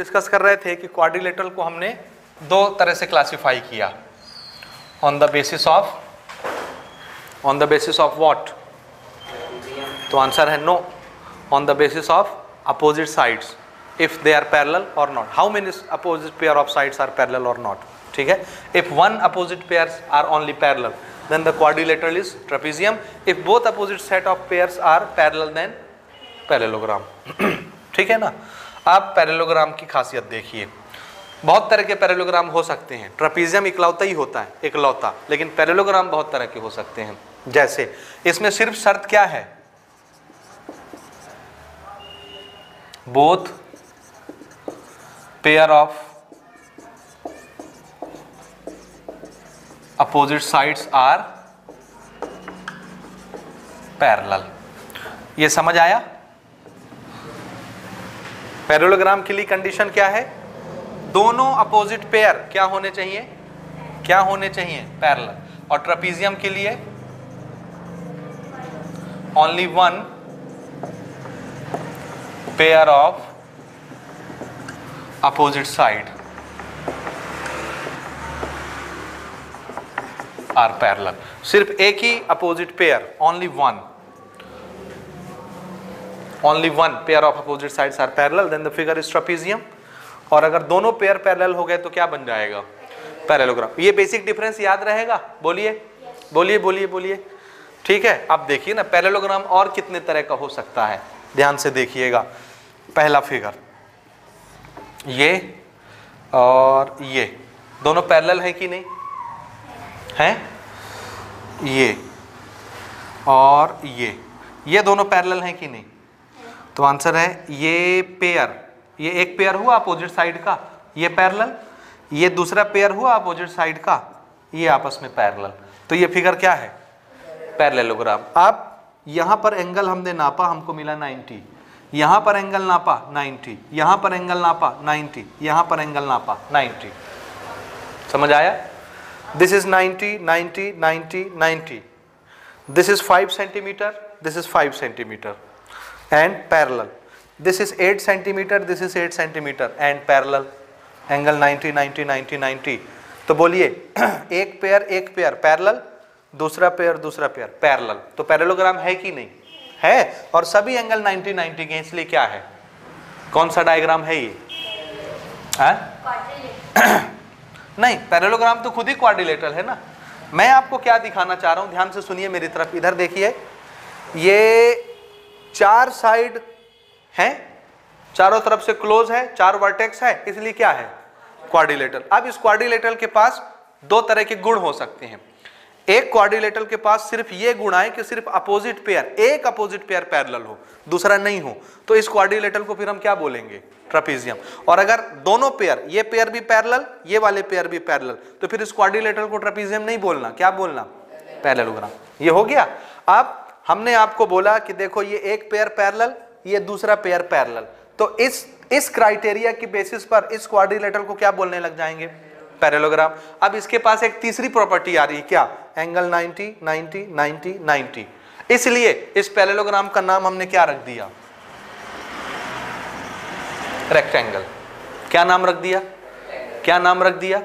Discuss कर रहे थे कि क्वाड्रिलेटरल को हमने दो तरह से क्लासिफाई किया, on the basis of what? तो आंसर है no, on the basis of opposite sides, if they are parallel और not, how many opposite pair of sides are parallel और नॉट, ठीक है। If one opposite pairs are only parallel then the quadrilateral is trapezium. If both opposite set of pairs are parallel then parallelogram. ठीक है ना। आप parallelogram की खासियत देखिए, बहुत तरह के पैरेललोग्राम हो सकते हैं, ट्रेपेजियम इकलौता ही होता है, इकलौता, लेकिन पैरेललोग्राम बहुत तरह के हो सकते हैं। जैसे इसमें सिर्फ शर्त क्या है, both pair of opposite sides are parallel. ये समझ आया? पैरेललोग्राम के लिए कंडीशन क्या है, दोनों अपोजिट पेयर क्या होने चाहिए, क्या होने चाहिए, पैरेलल। और ट्रेपेजियम के लिए only one pair of opposite side are parallel. सिर्फ एक ही opposite pair, only one pair of opposite sides are parallel, then the figure is trapezium. और अगर दोनों पेयर पैरेलल हो गए तो क्या बन जाएगा, पैरेललोग्राम। ये बेसिक डिफरेंस याद रहेगा? बोलिए बोलिए बोलिए बोलिए। ठीक है, अब देखिए ना पैरेललोग्राम और कितने तरह का हो सकता है, ध्यान से देखिएगा। पहला फिगर, ये और ये दोनों पैरेलल है कि नहीं है, ये और ये दोनों पैरेलल हैं कि नहीं? तो आंसर है ये पेयर, ये एक पेयर हुआ अपोजिट साइड का, ये पैरेलल, ये दूसरा पेयर हुआ अपोजिट साइड का, ये आपस में पैरेलल। तो ये फिगर क्या है, पैरेललोग्राम। अब यहां पर एंगल हमने नापा, हमको मिला 90, यहां पर एंगल नापा 90, यहां पर एंगल नापा 90, यहां पर एंगल नापा 90। समझ आया? This is 90, 90, 90, 90. This is 5 centimeter, this is 5 centimeter and parallel. This is 8 centimeter, this is 8 centimeter and parallel. Angle 90, 90, 90, 90. तो बोलिए एक पेयर पैरेलल, दूसरा पेयर पैरेलल। तो पैरेललोग्राम है कि नहीं है? और सभी एंगल 90, 90 के, इसलिए क्या है, कौन सा डायग्राम है ये? नहीं, पैरेललोग्राम तो खुद ही क्वाड्रिलेटरल है ना। मैं आपको क्या दिखाना चाह रहा हूं, ध्यान से सुनिए मेरी तरफ, इधर देखिए, ये चार साइड हैं, चारों तरफ से क्लोज है, चार वर्टेक्स है, इसलिए क्या है, क्वाड्रिलेटरल। अब इस क्वाड्रिलेटरल के पास दो तरह के गुण हो सकते हैं। एक क्वाड्रिलेटरल के पास सिर्फ ये गुण आए कि सिर्फ अपोजिट पेयर, एक अपोजिट पेयर पैरेलल हो, दूसरा नहीं हो, तो इस क्वाड्रिलेटरल को फिर हम क्या बोलेंगे, ट्रेपेजियम। और अगर दोनों पेयर, ये पेयर भी पैरेलल, ये वाले पेयर भी पैरेलल, तो फिर इस क्वाड्रिलेटरल को ट्रेपेजियम नहीं बोलना, क्या बोलना, पैरेललोग्राम। ये हो गया। अब हमने आपको बोला कि देखो ये एक पेयर पैरेलल, ये दूसरा पेयर पैरेलल, तो इस क्राइटेरिया की बेसिस पर इस क्वाड्रिलेटरल को क्या बोलने लग जाएंगे, पैरेललोग्राम। अब इसके पास एक तीसरी प्रॉपर्टी आ रही है, क्या, एंगल 90, 90, 90, 90। इसलिए इस पैरेललोग्राम का नाम हमने क्या रख दिया, रेक्टेंगल। क्या नाम रख दिया, क्या नाम रख दिया,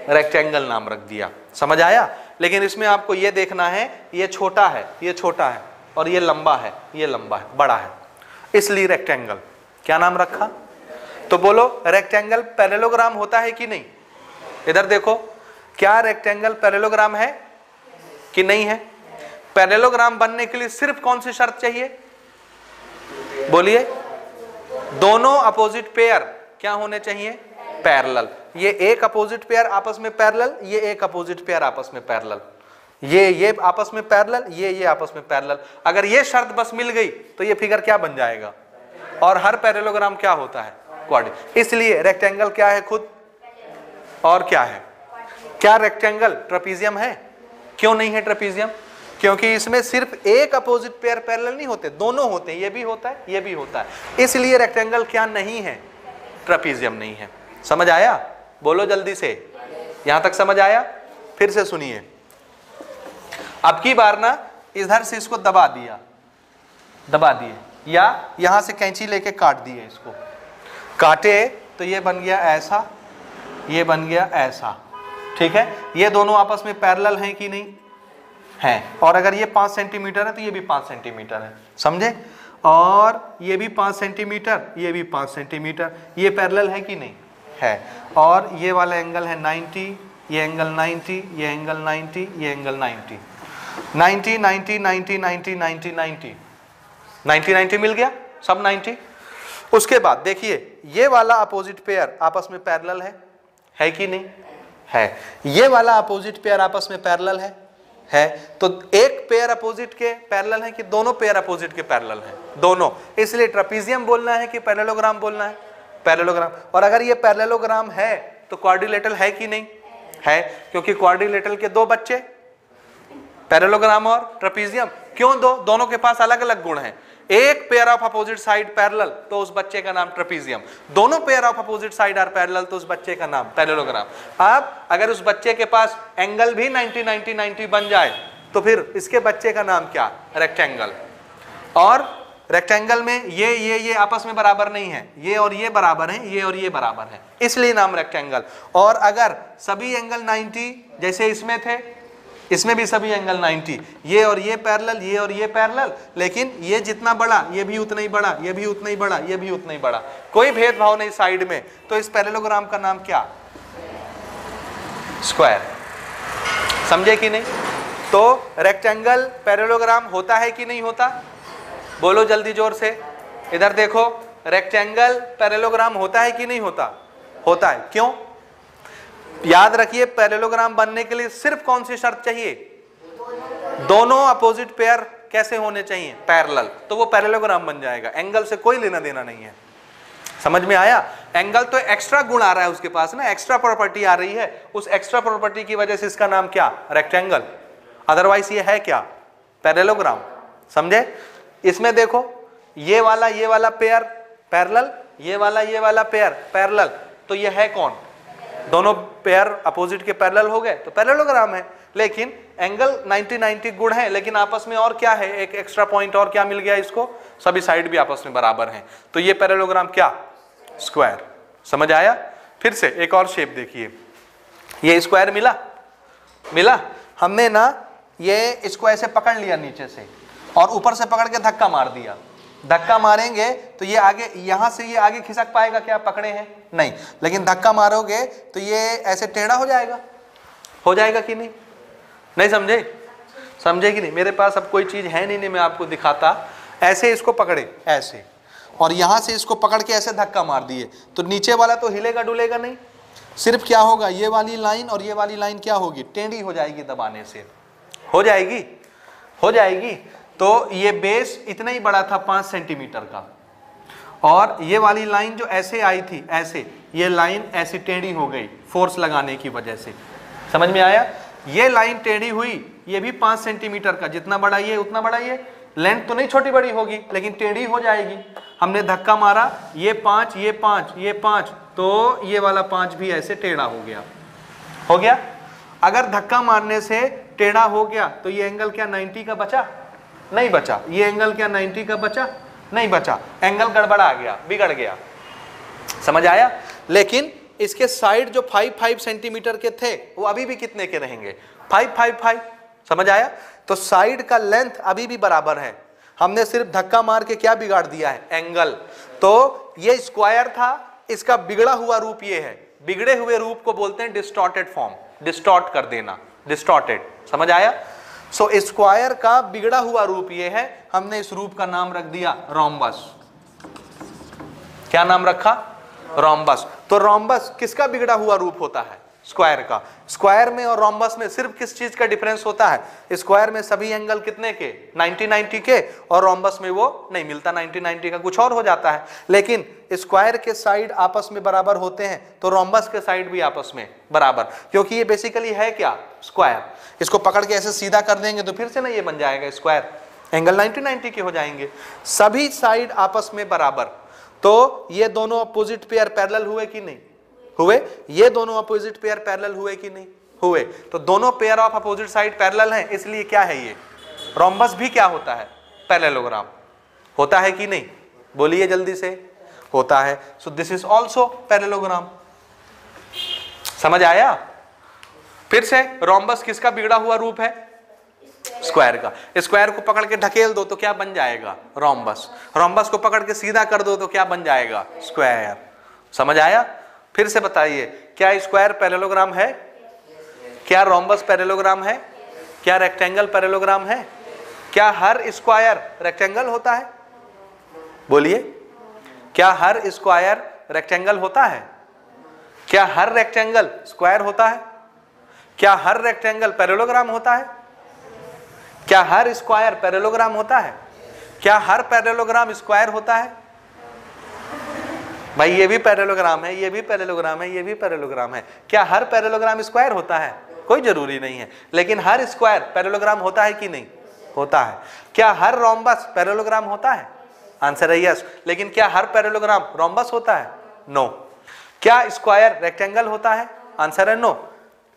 रेक्टेंगल नाम रख दिया। समझ आया? लेकिन इसमें आपको ये देखना है, ये छोटा है, ये छोटा है, और ये लंबा है, ये लंबा है, बड़ा है, इसलिए रेक्टेंगल। क्या नाम रखा? तो बोलो रेक्टेंगल पैरेललोग्राम होता है कि नहीं? इधर देखो, क्या रेक्टेंगल पैरेललोग्राम है कि नहीं है? पैरेललोग्राम बनने के लिए सिर्फ कौन सी शर्त चाहिए, बोलिए, दोनों अपोजिट पेयर क्या होने चाहिए, पैरेलल। ये एक अपोजिट पेयर आपस में पैरेलल, ये एक अपोजिट पेयर आपस में पैरेलल, ये आपस में पैरेलल, ये आपस में पैरेलल। अगर ये शर्त बस मिल गई तो ये फिगर क्या बन जाएगा। और हर पैरेललोग्राम क्या होता है, क्वाड्रि। इसलिए रेक्टेंगल क्या है खुद, और क्या है, क्या रेक्टेंगल ट्रेपेजियम है? क्यों नहीं है ट्रेपेजियम? क्योंकि इसमें सिर्फ एक अपोजिट पेयर पैरेलल नहीं होते, दोनों होते हैं, ये भी होता है, ये भी होता है, इसलिए रेक्टेंगल क्या नहीं है, ट्रेपेजियम नहीं है। समझ आया? बोलो जल्दी से, यहां तक समझ आया? फिर से सुनिए, अब की बार ना इधर से इसको दबा दिया, दबा दिए, या यहां से कैंची लेके काट दिए, इसको काटे तो तो ये बन गया ऐसा, ये बन गया ऐसा, ठीक है। ये दोनों आपस में पैरेलल हैं कि नहीं, हैं। और अगर ये 5 सेंटीमीटर है तो ये भी 5 सेंटीमीटर है, समझे। और ये भी 5 सेंटीमीटर, ये भी 5 सेंटीमीटर, ये पैरेलल है कि नहीं, है। और ये वाला एंगल है 90, ये एंगल 90, ये एंगल 90, ये एंगल 90, 90 90 90 90 90 90 90 90 मिल गया, सब 90। उसके बाद देखिए ये वाला अपोजिट पेयर आपस में पैरेलल है कि नहीं, है। ये वाला अपोजिट पेयर आपस में पैरेलल है। तो एक पेयर अपोजिट के पैरेलल है कि दोनों पेयर अपोजिट के पैरेलल हैं, दोनों। इसलिए ट्रेपीजियम बोलना है कि पैरेललोग्राम बोलना है, पैरेललोग्राम। और अगर ये पैरेललोग्राम है तो क्वाड्रिलेटरल है कि नहीं, है, क्योंकि क्वाड्रिलेटरल के दो बच्चे, पैरेललोग्राम और ट्रेपीजियम। क्यों दो? दोनों के पास अलग अलग गुण हैं। एक pair of opposite side parallel तो उस बच्चे का नाम ट्रेपीजियम, दोनों pair of opposite side are parallel तो उस बच्चे का नाम पैरेललोग्राम। अब अगर उस बच्चे के पास एंगल भी 90 90 90 बन जाए तो फिर इसके बच्चे का नाम क्या, रेक्टेंगल। और रेक्टेंगल में ये आपस में बराबर नहीं है, ये और ये बराबर हैं, ये और ये बराबर हैं, इसलिए नाम रेक्टेंगल। और अगर सभी एंगल 90 जैसे इसमें थे, इसमें भी सभी एंगल 90, ये और ये पैरेलल, ये और ये पैरेलल, लेकिन ये जितना बड़ा ये भी उतना ही बड़ा, ये भी उतना ही बड़ा, ये भी उतना ही बड़ा, कोई भेदभाव नहीं साइड में, तो इस पैरेललोग्राम का नाम क्या, स्क्वायर। समझे कि नहीं। तो रेक्टेंगल पैरेललोग्राम होता है कि नहीं होता, बोलो जल्दी जोर से। इधर देखो, रेक्टेंगल पैरेललोग्राम होता है कि नहीं होता, होता है। क्यों? याद रखिए पैरेललोग्राम बनने के लिए सिर्फ कौन सी शर्त चाहिए, दोनों अपोजिट पेयर कैसे होने चाहिए, पैरेलल, तो वो पैरेललोग्राम बन जाएगा। एंगल से कोई लेना देना नहीं है, समझ में आया। एंगल तो एक्स्ट्रा गुण आ रहा है उसके पास ना, एक्स्ट्रा प्रॉपर्टी आ रही है, उस एक्स्ट्रा प्रॉपर्टी की वजह से इसका नाम क्या, रेक्टेंगल। अदरवाइज ये है क्या, पैरेललोग्राम। समझे। इसमें देखो ये वाला पेयर पैरेलल, ये वाला पेयर पैरेलल, तो ये है कौन, दोनों पेयर अपोजिट के पैरेलल हो गए तो पैरेललोग्राम है। लेकिन एंगल 90 90 गुण है, लेकिन आपस में और क्या है, एक एक्स्ट्रा पॉइंट और क्या मिल गया इसको, सभी साइड भी आपस में बराबर हैं, तो ये पैरेललोग्राम क्या, स्क्वायर। समझ आया। फिर से एक और शेप देखिए, ये स्क्वायर मिला, हमने ना ये इसको ऐसे पकड़ लिया नीचे से और ऊपर से पकड़ के धक्का मार दिया। धक्का मारेंगे तो ये आगे, यहां से ये आगे खिसक पाएगा क्या, पकड़े हैं नहीं, लेकिन धक्का मारोगे तो ये ऐसे टेढ़ा हो जाएगा कि नहीं, नहीं समझे कि नहीं। मेरे पास अब कोई चीज है नहीं, मैं आपको दिखाता। ऐसे इसको पकड़े ऐसे, और यहां से इसको पकड़ के ऐसे धक्का मार दिए तो नीचे वाला तो हिलेगा डुलेगा नहीं, सिर्फ क्या होगा, ये वाली लाइन और ये वाली लाइन क्या होगी, टेढ़ी हो जाएगी, दबाने से हो जाएगी। तो ये बेस इतना ही बड़ा था 5 सेंटीमीटर का, और ये वाली लाइन जो ऐसे आई थी, ऐसे ये लाइन ऐसी टेढ़ी हो गई फोर्स लगाने की वजह से। समझ में आया। ये लाइन टेढ़ी हुई, ये भी 5 सेंटीमीटर का, जितना बड़ा ये उतना बड़ा ये, लेंथ तो नहीं छोटी बड़ी होगी लेकिन टेढ़ी हो जाएगी। हमने धक्का मारा, ये 5 ये 5 ये 5, तो ये वाला 5 भी ऐसे टेढ़ा हो गया। अगर धक्का मारने से टेढ़ा हो गया तो ये एंगल क्या 90 का बचा, नहीं बचा। ये एंगल क्या 90 का बचा, नहीं बचा। एंगल गड़बड़ा गया, बिगड़ गया। समझ आया। लेकिन इसके साइड जो 5 सेंटीमीटर के थे वो अभी भी कितने के रहेंगे, 5 समझ आया। तो साइड का लेंथ अभी भी बराबर है, हमने सिर्फ धक्का मार के क्या बिगाड़ दिया है, एंगल। तो ये स्क्वायर था, इसका बिगड़ा हुआ रूप ये है। बिगड़े हुए रूप को बोलते हैं डिस्टॉर्टेड फॉर्म, डिस्टॉर्ट कर देना, डिस्टॉर्टेड। समझ आया। सो स्क्वायर का बिगड़ा हुआ रूप ये है, हमने इस रूप का नाम रख दिया रोम्बस। क्या नाम रखा, रोम्बस। तो रोम्बस किसका बिगड़ा हुआ रूप होता है, स्क्वायर का। स्क्वायर में और रोम्बस में सिर्फ किस चीज का डिफरेंस होता है, स्क्वायर में सभी एंगल कितने के, 90 90 के, और रोम्बस में वो नहीं मिलता, 90 90 का कुछ और हो जाता है। लेकिन स्क्वायर के साइड आपस में बराबर होते हैं तो रोम्बस के साइड भी आपस में बराबर, क्योंकि ये बेसिकली है क्या, स्क्वायर। इसको पकड़ के ऐसे सीधा कर देंगे तो फिर से ना ये बन जाएगा स्क्वायर, एंगल 90 90 के हो जाएंगे, सभी साइड आपस में बराबर। तो ये दोनों अपोजिट पेयर पैरेलल हुए कि नहीं हुए, ये दोनों अपोजिट पेयर पैरेलल हुए कि नहीं हुए। तो दोनों pair of opposite side parallel हैं, इसलिए क्या है ये रोम्बस भी क्या होता है, पैरेललोग्राम होता है कि नहीं, बोलिए जल्दी से। होता है। So this is also parallelogram. समझ आया? फिर से रोम्बस किसका बिगड़ा हुआ रूप है? स्क्वायर का। स्क्वायर को पकड़ के ढकेल दो तो क्या बन जाएगा? रोम्बस। रोम्बस को पकड़ के सीधा कर दो तो क्या बन जाएगा? स्क्वायर। समझ आया? फिर से बताइए, क्या स्क्वायर पैरेललोग्राम है? क्या रोम्बस पैरेललोग्राम है? क्या रेक्टेंगल पैरेललोग्राम है? क्या हर स्क्वायर रेक्टेंगल होता है? बोलिए, क्या हर स्क्वायर रेक्टेंगल होता है? क्या हर रेक्टेंगल स्क्वायर होता है? क्या हर रेक्टेंगल पैरेललोग्राम होता है? क्या हर स्क्वायर पैरेललोग्राम होता है? क्या हर पैरेललोग्राम स्क्वायर होता है? भाई ये भी पैरेललोग्राम है, ये भी पैरेललोग्राम है, ये भी पैरेललोग्राम है। क्या हर पैरेललोग्राम स्क्वायर होता है? कोई जरूरी नहीं है, लेकिन हर स्क्वायर पैरेललोग्राम होता है कि नहीं? होता है। क्या हर रोम्बस पैरेललोग्राम होता है? आंसर है यस। लेकिन क्या हर पैरेललोग्राम रोम्बस होता है? नो। क्या स्क्वायर रेक्टेंगल होता है? आंसर है नो।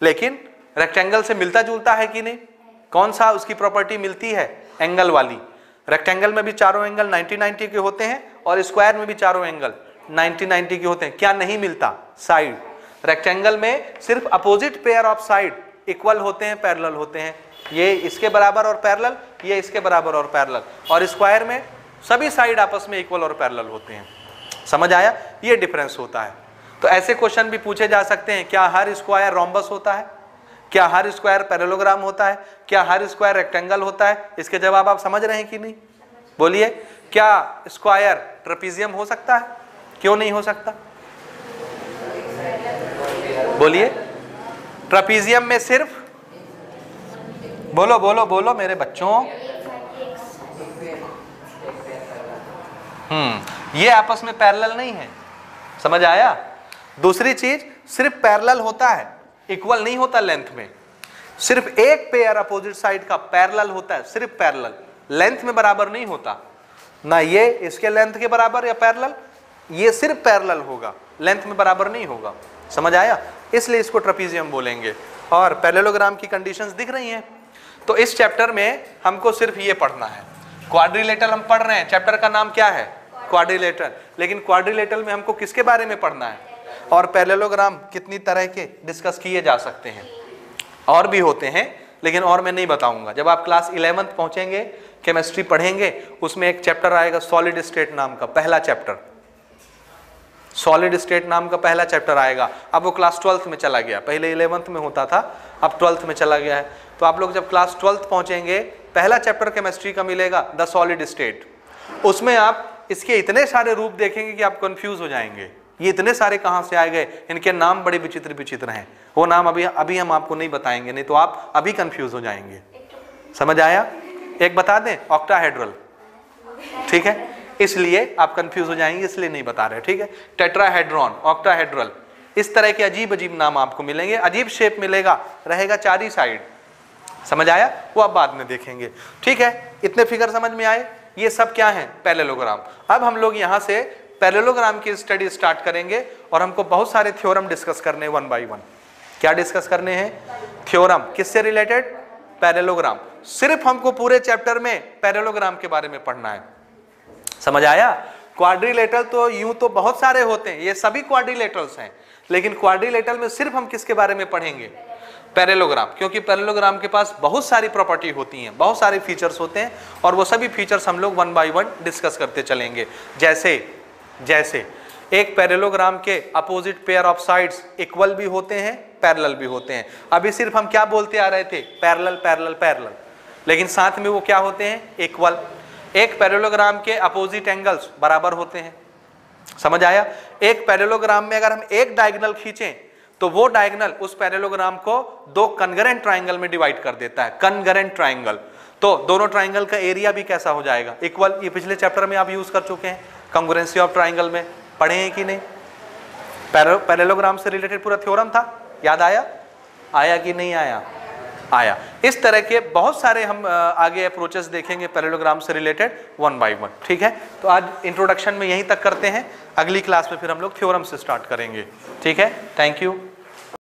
लेकिन रेक्टेंगल से मिलता जुलता है कि नहीं? कौन सा उसकी प्रॉपर्टी मिलती है? एंगल वाली। रेक्टेंगल में भी चारों एंगल 90-90 के होते हैं और स्क्वायर में भी चारों एंगल 90-90 के होते हैं। क्या नहीं मिलता? साइड। रेक्टेंगल में सिर्फ opposite pair of side equal होते हैं, पैरेलल होते हैं। ये इसके बराबर और पैरेलल, ये इसके बराबर और पैरेलल। और स्क्वायर में सभी साइड आपस में इक्वल और पैरेलल होते हैं। समझ आया? ये डिफरेंस होता है। तो ऐसे क्वेश्चन भी पूछे जा सकते हैं, क्या हर स्क्वायर रोम्बस होता है? क्या हर स्क्वायर पैरेललोग्राम होता है? क्या हर स्क्वायर रेक्टेंगल होता है? इसके जवाब आप समझ रहे हैं कि नहीं? बोलिए, क्या स्क्वायर ट्रेपेजियम हो सकता है? क्यों नहीं हो सकता? बोलिए। ट्रेपेजियम में सिर्फ, बोलो बोलो बोलो मेरे बच्चों, ये आपस में पैरेलल नहीं है। समझ आया? दूसरी चीज, सिर्फ पैरेलल होता है, इक्वल नहीं होता लेंथ में। सिर्फ एक पेयर अपोजिट साइड का पैरेलल होता है, सिर्फ पैरेलल, लेंथ में बराबर नहीं होता। ना ये इसके लेंथ के बराबर या पैरेलल, ये सिर्फ पैरेलल होगा, लेंथ में बराबर नहीं होगा। समझ आया? इसलिए इसको ट्रेपेजियम बोलेंगे। और पैरेललोग्राम की कंडीशंस दिख रही हैं। तो इस चैप्टर में हमको सिर्फ ये पढ़ना है। क्वाड्रिलेटरल हम पढ़ रहे हैं, चैप्टर का नाम क्या है? क्वाड्रिलेटरल। लेकिन क्वाड्रिलेटरल में हमको किसके बारे में पढ़ना है? और पैरेललोग्राम कितनी तरह के डिस्कस किए जा सकते हैं? और भी होते हैं, लेकिन और मैं नहीं बताऊंगा। जब आप क्लास 11th पहुंचेंगे, केमिस्ट्री पढ़ेंगे, उसमें एक चैप्टर आएगा सॉलिड स्टेट नाम का, पहला चैप्टर। सॉलिड स्टेट नाम का पहला चैप्टर आएगा। अब वो क्लास 12th में चला गया, पहले 11th में होता था, अब 12th में चला गया है। तो आप लोग जब क्लास 12th पहुंचेंगे, पहला चैप्टर केमिस्ट्री का मिलेगा, द सॉलिड स्टेट। उसमें आप इसके इतने सारे रूप देखेंगे कि आप कंफ्यूज हो जाएंगे, ये इतने सारे कहाँ से आ गए, इनके नाम बड़े विचित्र विचित्र हैं। वो नाम अभी हम आपको नहीं बताएंगे, नहीं तो आप अभी कंफ्यूज हो जाएंगे। समझ आया? एक बता दें, ऑक्टाहेड्रल, ठीक है, इसलिए आप कंफ्यूज हो जाएंगे, इसलिए नहीं बता रहे, ठीक है। टेट्राहेड्रॉन, ऑक्टाहेड्रल, इस तरह के अजीब अजीब नाम आपको मिलेंगे, अजीब शेप मिलेगा, रहेगा चारी साइड। समझ आया? वो आप बाद में देखेंगे, ठीक है। इतने फिगर समझ में आए? ये सब क्या है? पैरेललोग्राम। अब हम लोग यहाँ से पैरेललोग्राम की स्टडी स्टार्ट करेंगे और हमको बहुत सारे थ्योरम डिस्कस करने, वन बाय वन। क्या डिस्कस करने हैं? थ्योरम। किससे रिलेटेड? पैरेललोग्राम। सिर्फ हमको पूरे चैप्टर में पैरेललोग्राम के बारे में पढ़ना है। समझ आया? क्वाड्रिलेटरल तो यूं तो बहुत सारे होते हैं, ये सभी क्वाड्रिलेटरल्स हैं, लेकिन क्वाड्रिलेटरल में सिर्फ हम किसके बारे में पढ़ेंगे? पैरेललोग्राम। क्योंकि पैरेललोग्राम के पास बहुत सारी प्रॉपर्टी होती हैं, बहुत सारे फीचर्स होते हैं, और वो सभी फीचर्स हम लोग वन बाय वन डिस्कस करते चलेंगे। जैसे एक पैरेललोग्राम के opposite pair of sides equal भी होते हैं, पैरेलल भी होते हैं। अभी सिर्फ हम क्या बोलते आ रहे थे? पैरेलल पैरेलल पैरेलल, लेकिन साथ में वो क्या होते हैं? इक्वल। एक पैरेललोग्राम के अपोजिट एंगल्स बराबर होते हैं। समझ आया? एक पैरेललोग्राम में अगर हम एक डायगोनल खींचें तो वो डायगोनल उस पैरेललोग्राम को दो कनगरेंट ट्राइंगल में डिवाइड कर देता है, कनगरेंट ट्राइंगल। तो दोनों ट्राइंगल का एरिया भी कैसा हो जाएगा? इक्वल। ये पिछले चैप्टर में आप यूज कर चुके हैं, कॉन्ग्रुएंसी ऑफ ट्राइंगल में पढ़े हैं कि नहीं? पैरेललोग्राम से रिलेटेड पूरा थ्योरम था, याद आया? आया कि नहीं आया? आया। इस तरह के बहुत सारे हम आगे अप्रोचेस देखेंगे पैरेललोग्राम से रिलेटेड, वन बाय वन, ठीक है। तो आज इंट्रोडक्शन में यहीं तक करते हैं, अगली क्लास में फिर हम लोग थ्योरम से स्टार्ट करेंगे, ठीक है। Thank you.